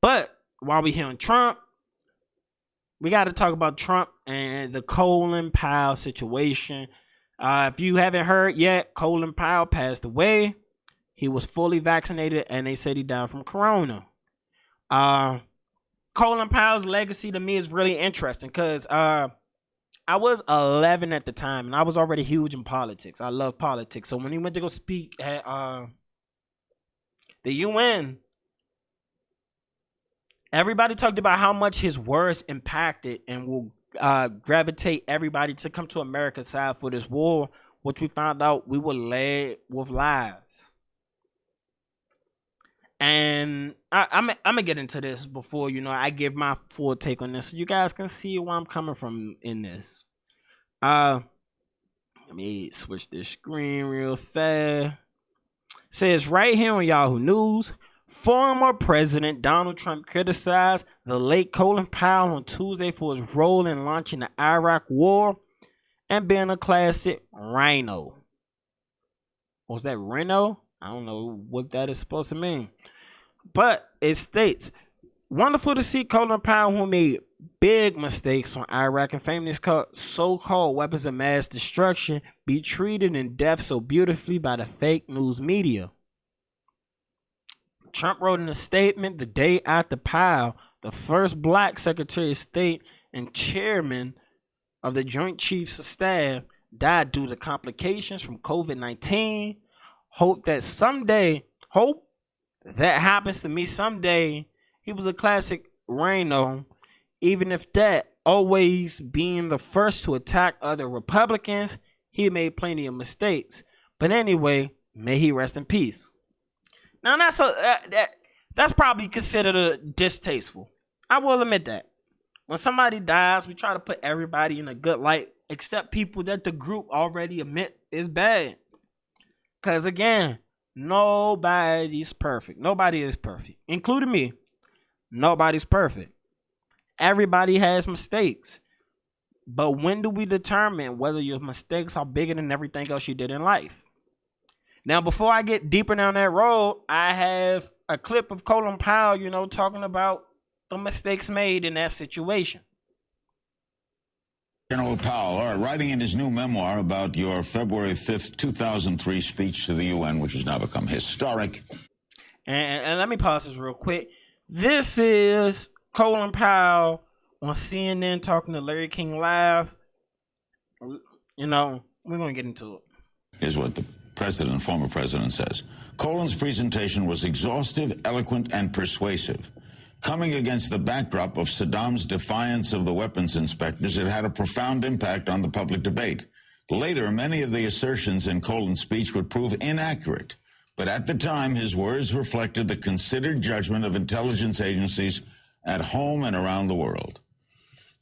But while we here on Trump, we got to talk about Trump and the Colin Powell situation. If you haven't heard yet, Colin Powell passed away. He was fully vaccinated, and they said he died from corona. Colin Powell's legacy to me is really interesting because I was 11 at the time, and I was already huge in politics. I love politics. So when he went to go speak at the UN, everybody talked about how much his words impacted and will gravitate everybody to come to America's side for this war, which we found out we were led with lies. And I'm going to get into this before, I give my full take on this so you guys can see where I'm coming from in this. Let me switch this screen real fast. Says right here on Yahoo News, former President Donald Trump criticized the late Colin Powell on Tuesday for his role in launching the Iraq War and being a classic rhino. Was that Rhino? I don't know what that is supposed to mean. But it states, wonderful to see Colin Powell, who made big mistakes on Iraq and famous so-called weapons of mass destruction, be treated in death so beautifully by the fake news media. Trump wrote in a statement the day after Powell, the first black Secretary of State and chairman of the Joint Chiefs of Staff, died due to complications from COVID-19. Hope that happens to me someday. He was a classic rhino, even if that always being the first to attack other Republicans, he made plenty of mistakes. But anyway, may he rest in peace. Now that's probably considered distasteful. I will admit that. When somebody dies, we try to put everybody in a good light, except people that the group already admit is bad. Because again, nobody's perfect. Nobody is perfect, including me. Nobody's perfect. Everybody has mistakes. But when do we determine whether your mistakes are bigger than everything else you did in life? Now, before I get deeper down that road, I have a clip of Colin Powell, talking about the mistakes made in that situation. General Powell, writing in his new memoir about your February 5th, 2003 speech to the UN, which has now become historic. And let me pause this real quick. This is Colin Powell on CNN talking to Larry King Live. We're going to get into it. Here's what the president, former president, says. Colin's presentation was exhaustive, eloquent, and persuasive. Coming against the backdrop of Saddam's defiance of the weapons inspectors, it had a profound impact on the public debate. Later, many of the assertions in Colin's speech would prove inaccurate, but at the time, his words reflected the considered judgment of intelligence agencies at home and around the world.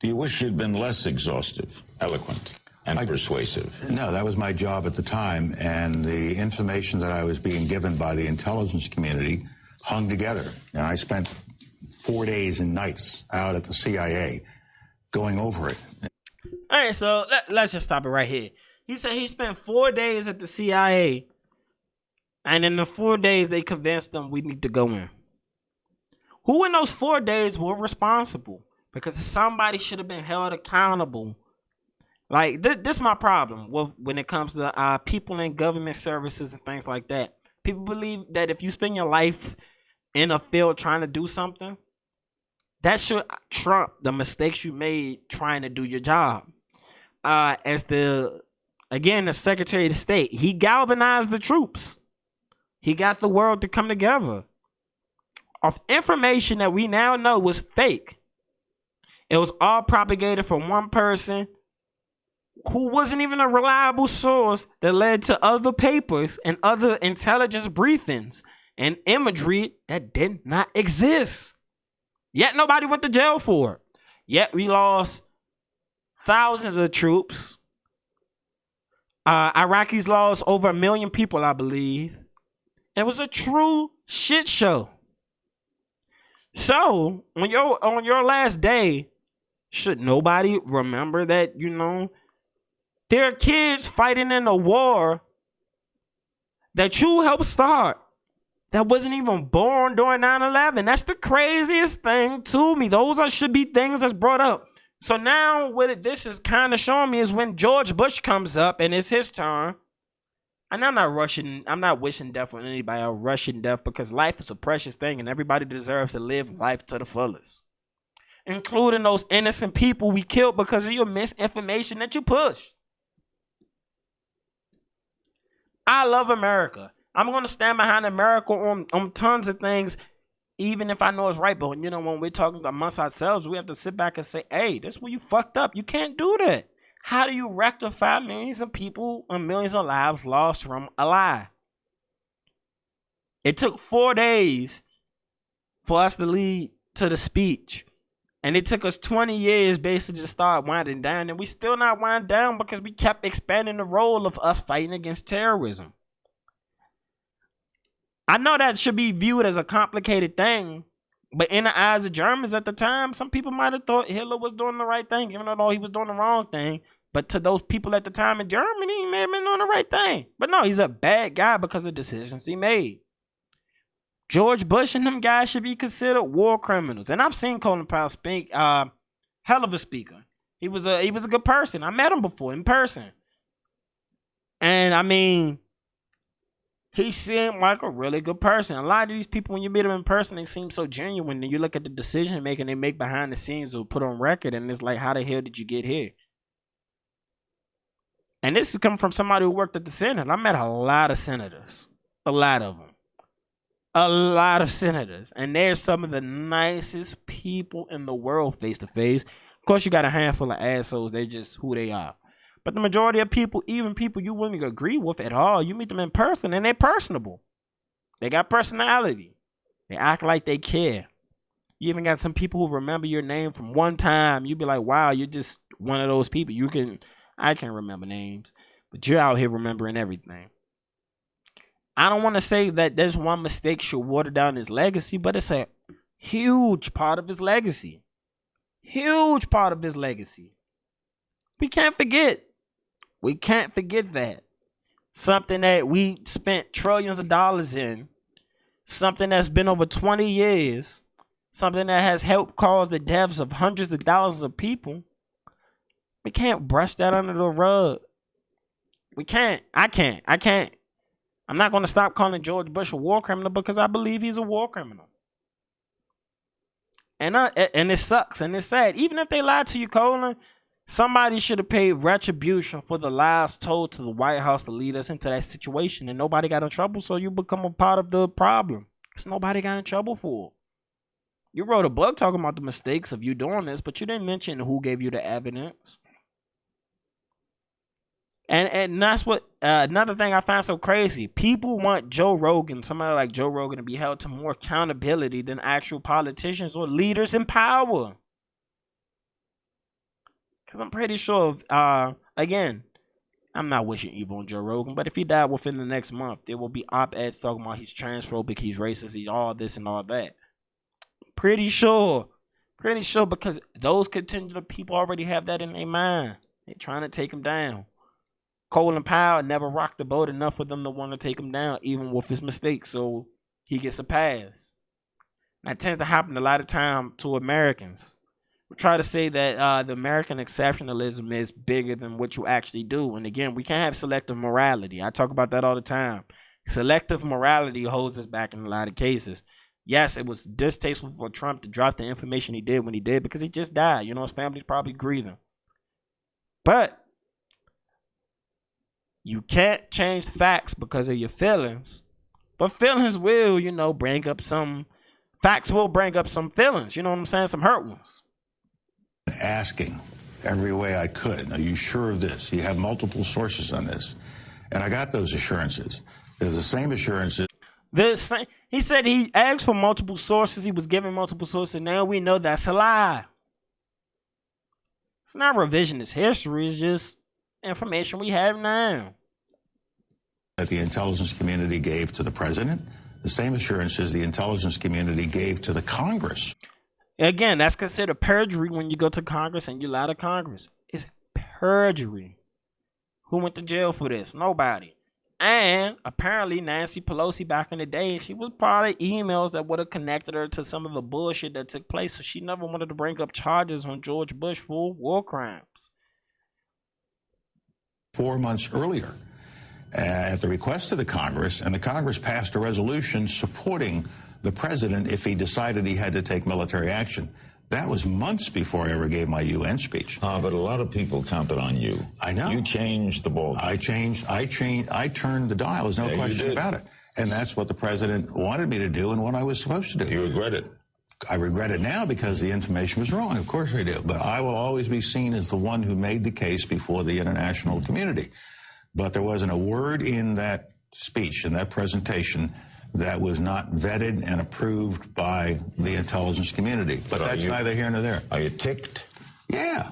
Do you wish you'd been less exhaustive, eloquent, and persuasive? No, that was my job at the time, and the information that I was being given by the intelligence community hung together, and I spent 4 days and nights out at the CIA going over it. All right, so let's just stop it right here. He said he spent 4 days at the CIA, and in the 4 days they convinced him we need to go in. Who in those 4 days were responsible? Because somebody should have been held accountable. Like, this is my problem when it comes to people in government services and things like that. People believe that if you spend your life in a field trying to do something, that should trump the mistakes you made trying to do your job. As the Secretary of State, he galvanized the troops. He got the world to come together. Of information that we now know was fake. It was all propagated from one person who wasn't even a reliable source that led to other papers and other intelligence briefings and imagery that did not exist. Yet nobody went to jail for it. Yet we lost thousands of troops. Iraqis lost over 1 million people, I believe. It was a true shit show. So, on your last day, should nobody remember that, there are kids fighting in a war that you helped start that wasn't even born during 9/11. That's the craziest thing to me. Should be things that's brought up. So now what this is kind of showing me is when George Bush comes up and it's his turn. And I'm not wishing death on anybody or rushing death, because life is a precious thing and everybody deserves to live life to the fullest. Including those innocent people we killed because of your misinformation that you push. I love America. I'm going to stand behind America on tons of things, even if I know it's right. But, when we're talking amongst ourselves, we have to sit back and say, hey, this is where you fucked up. You can't do that. How do you rectify millions of people and millions of lives lost from a lie? It took 4 days for us to lead to the speech. And it took us 20 years basically to start winding down. And we still not wind down because we kept expanding the role of us fighting against terrorism. I know that should be viewed as a complicated thing. But in the eyes of Germans at the time, some people might have thought Hitler was doing the right thing, even though he was doing the wrong thing. But to those people at the time in Germany, he may have been doing the right thing. But no, he's a bad guy because of decisions he made. George Bush and them guys should be considered war criminals. And I've seen Colin Powell speak, hell of a speaker. He was a good person. I met him before in person. And I mean, he seemed like a really good person. A lot of these people, when you meet them in person, they seem so genuine. And you look at the decision making they make behind the scenes or put on record, and it's like, how the hell did you get here? And this is coming from somebody who worked at the Senate. I met a lot of senators. A lot of them. A lot of senators. And they're some of the nicest people in the world face to face. Of course, you got a handful of assholes. They're just who they are. But the majority of people, even people you wouldn't agree with at all, you meet them in person and they're personable. They got personality. They act like they care. You even got some people who remember your name from one time. You be like, wow, you're just one of those people. I can't remember names, but you're out here remembering everything. I don't want to say that there's one mistake should water down his legacy, but it's a huge part of his legacy. Huge part of his legacy. We can't forget. We can't forget that. Something that we spent trillions of dollars in. Something that's been over 20 years. Something that has helped cause the deaths of hundreds of thousands of people. We can't brush that under the rug. We can't. I can't. I'm not going to stop calling George Bush a war criminal because I believe he's a war criminal. And it sucks and it's sad. Even if they lied to you, Colin, somebody should have paid retribution for the lies told to the White House to lead us into that situation. And nobody got in trouble, so you become a part of the problem. Because nobody got in trouble for it. You wrote a book talking about the mistakes of you doing this, but you didn't mention who gave you the evidence. And that's what another thing I find so crazy. People want somebody like Joe Rogan, to be held to more accountability than actual politicians or leaders in power. Because I'm pretty sure, again, I'm not wishing evil on Joe Rogan, but if he died within the next month, there will be op-eds talking about he's transphobic, he's racist, he's all this and all that. Pretty sure because those contingent of people already have that in their mind. They're trying to take him down. Colin Powell never rocked the boat enough for them to want to take him down, even with his mistakes, so he gets a pass. That tends to happen a lot of time to Americans. We try to say that the American exceptionalism is bigger than what you actually do. And again, we can't have selective morality. I talk about that all the time. Selective morality holds us back in a lot of cases. Yes, it was distasteful for Trump to drop the information he did when he did because he just died. His family's probably grieving. But you can't change facts because of your feelings. But feelings will, bring up some... Facts will bring up some feelings. You know what I'm saying? Some hurt ones. Asking every way I could, are you sure of this? You have multiple sources on this. And I got those assurances. There's the same assurances. He said he asked for multiple sources. He was given multiple sources. Now we know that's a lie. It's not revisionist history. It's just information we have now. That the intelligence community gave to the president, the same assurances the intelligence community gave to the Congress. Again, that's considered perjury when you go to Congress and you lie to Congress. It's perjury. Who went to jail for this? Nobody. And apparently Nancy Pelosi back in the day, she was part of emails that would have connected her to some of the bullshit that took place. So she never wanted to bring up charges on George Bush for war crimes. 4 months earlier, at the request of the Congress, and the Congress passed a resolution supporting the president if he decided he had to take military action. That was months before I ever gave my UN speech. But a lot of people counted on you. I know. You changed the ball. I turned the dial. There's no question about it. And that's what the president wanted me to do and what I was supposed to do. You regret it? I regret it now because the information was wrong. Of course I do. But I will always be seen as the one who made the case before the international community. But there wasn't a word in that speech, in that presentation, that was not vetted and approved by the intelligence community. But that's neither here nor there. Are you ticked? Yeah.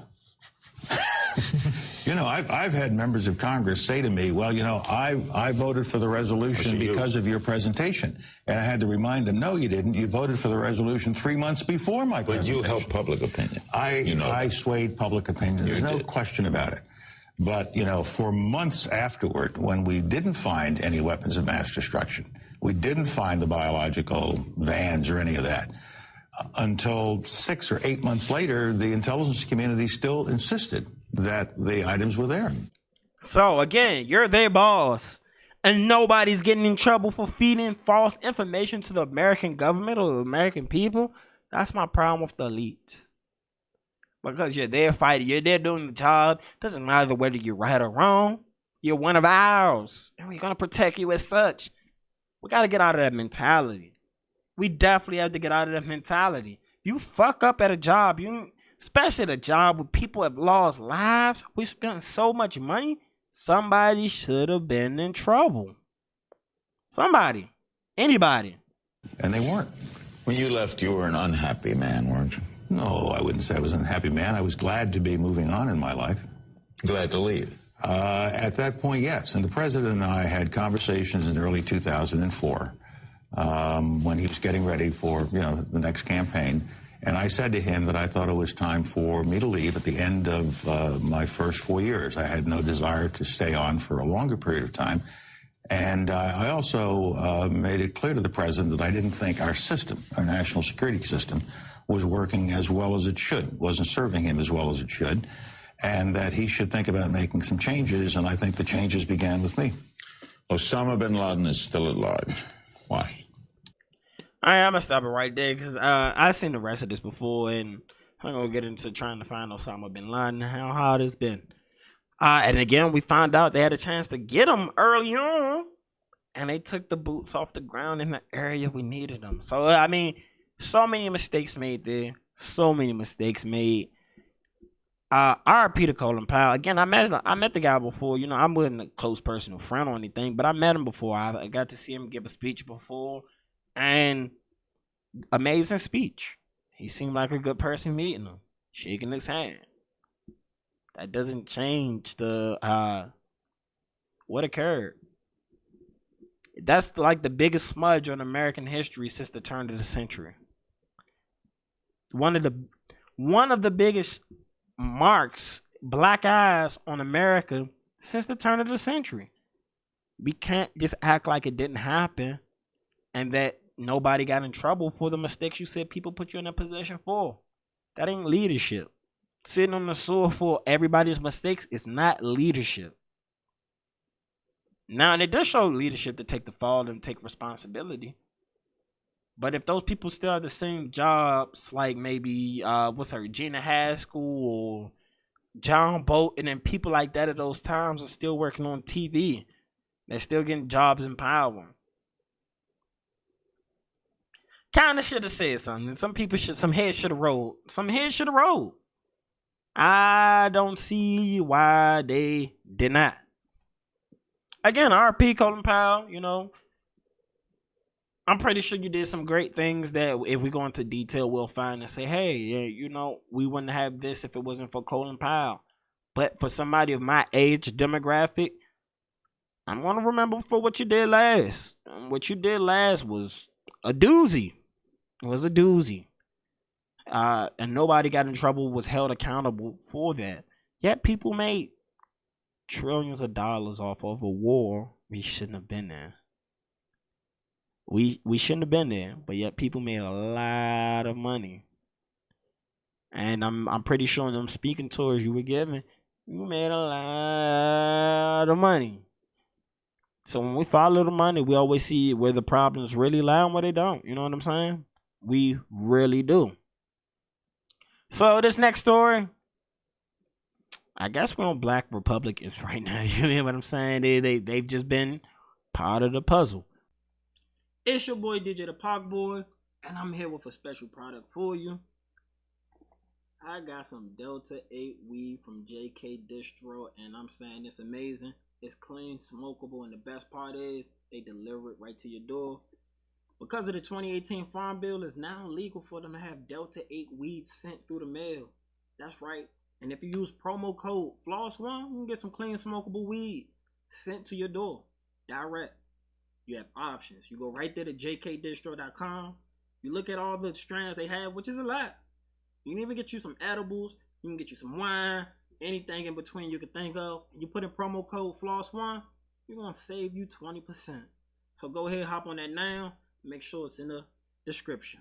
You know, I've had members of Congress say to me, well, you know, I voted for the resolution because of your presentation. And I had to remind them, no, you didn't. You voted for the resolution 3 months before my presentation. But you helped public opinion. I swayed public opinion. There's no question about it. But, you know, for months afterward, when we didn't find any weapons of mass destruction, we didn't find the biological vans or any of that, until 6 or 8 months later, the intelligence community still insisted that the items were there. So again, you're their boss, and nobody's getting in trouble for feeding false information to the American government or the American people. That's my problem with the elites. Because you're there fighting, you're there doing the job. Doesn't matter whether you're right or wrong. You're one of ours, and we're gonna protect you as such. We gotta get out of that mentality. We definitely have to get out of that mentality. You fuck up at a job, especially at a job where people have lost lives. We spent so much money. Somebody should have been in trouble. Somebody. Anybody. And they weren't. When you left, you were an unhappy man, weren't you? No, I wouldn't say I was an unhappy man. I was glad to be moving on in my life. Glad to leave. At that point, yes. And the president and I had conversations in early 2004 when he was getting ready for, you know, the next campaign. And I said to him that I thought it was time for me to leave at the end of my first 4 years. I had no desire to stay on for a longer period of time. And I also made it clear to the president that I didn't think our system, our national security system, was working as well as it should, wasn't serving him as well as it should, and that he should think about making some changes, and I think the changes began with me. Osama bin Laden is still at large. Why? I'm gonna stop it right there because I've seen the rest of this before, and I'm gonna get into trying to find Osama bin Laden and how hard it's been. And again, we found out they had a chance to get him early on, and they took the boots off the ground in the area we needed them. So I mean, so many mistakes made there. So many mistakes made. RIP to Colin Powell. Again, I met the guy before. You know, I wasn't a close personal friend or anything, but I met him before. I got to see him give a speech before, and amazing speech. He seemed like a good person meeting him, shaking his hand. That doesn't change the what occurred. That's like the biggest smudge on American history since the turn of the century. One of the biggest marks, black eyes on America since the turn of the century. We can't just act like it didn't happen and that nobody got in trouble for the mistakes you said people put you in a position for. That ain't leadership. Sitting on the sword for everybody's mistakes is not leadership. Now, and it does show leadership to take the fall and take responsibility. But if those people still have the same jobs, like maybe, Regina Haskell or John Bolton and people like that at those times are still working on TV. They're still getting jobs in power. Kind of should have said something. Some heads should have rolled. Some heads should have rolled. I don't see why they did not. Again, RP Colin Powell, you know, I'm pretty sure you did some great things that if we go into detail, we'll find and say, hey, you know, we wouldn't have this if it wasn't for Colin Powell. But for somebody of my age demographic, I'm going to remember for what you did last. What you did last was a doozy. It was a doozy. And nobody got in trouble, was held accountable for that. Yet people made trillions of dollars off of a war We shouldn't have been there. We shouldn't have been there, but yet people made a lot of money. And I'm pretty sure in them speaking tours you were giving, you made a lot of money. So when we follow the money, we always see where the problems really lie and where they don't. You know what I'm saying? We really do. So this next story, I guess we're on Black Republicans right now. You know what I'm saying? They've just been part of the puzzle. It's your boy DJTheParkBoy, and I'm here with a special product for you. I got some Delta 8 weed from JK Distro, and I'm saying it's amazing. It's clean, smokable, and the best part is they deliver it right to your door. Because of the 2018 Farm Bill, it's now legal for them to have Delta 8 weed sent through the mail. That's right. And if you use promo code FLOSS1, you can get some clean, smokable weed sent to your door direct. You have options. You go right there to jkdistro.com. You look at all the strands they have, which is a lot. You can even get you some edibles. You can get you some wine. Anything in between you can think of. You put in promo code FLOSS1, you're going to save you 20%. So go ahead, hop on that now. Make sure it's in the description.